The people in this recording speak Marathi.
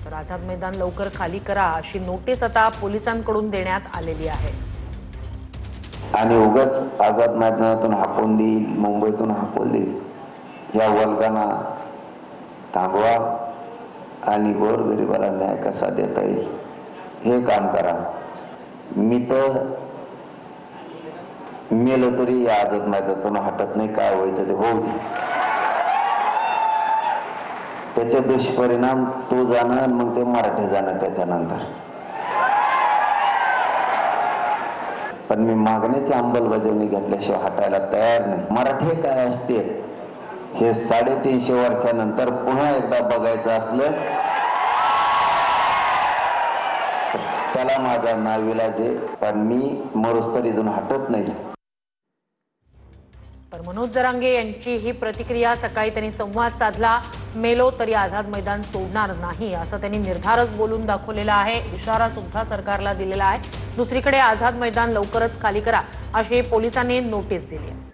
तर आझाद मैदान लवकर खाली करा अशी नोटीस आता पोलिसांकडून देण्यात आलेली आहे। आणि उगाच आझाद मैदानातून हाकून देईल, मुंबईतून हाकून देईल या वर्गांना थांबवा आणि गोरगरिबाला न्याय कसा देता येईल हे काम करा। मी तर मेलो तरी या आझाद मैदानातून हटत नाही, काय व्हायचं ते होऊ दे। त्याचे दुष्परिणाम तो जाणं, मग ते मराठी जाणं त्याच्यानंतर। पण मी मागणीची अंमलबजावणी घेतल्याशिवाय हटायला तयार नाही। मराठी काय असते हे 350 वर्षानंतर पुन्हा एकदा बघायचं असलं त्याला माझा नाविलाज आहे, पण मी मरुस्तरी इथून हटत नाही। तर मनोज जरांगे यांची ही प्रतिक्रिया, सकाळी त्यांनी संवाद साधला, मेलो तरी आझाद मैदान सोडणार नाही असं त्यांनी निर्धारच बोलून दाखवलेला आहे। इशारा सुद्धा सरकारला दिलेला आहे। दुसरीकडे आझाद मैदान लवकरच खाली करा अशी पोलिसांनी नोटीस दिली आहे।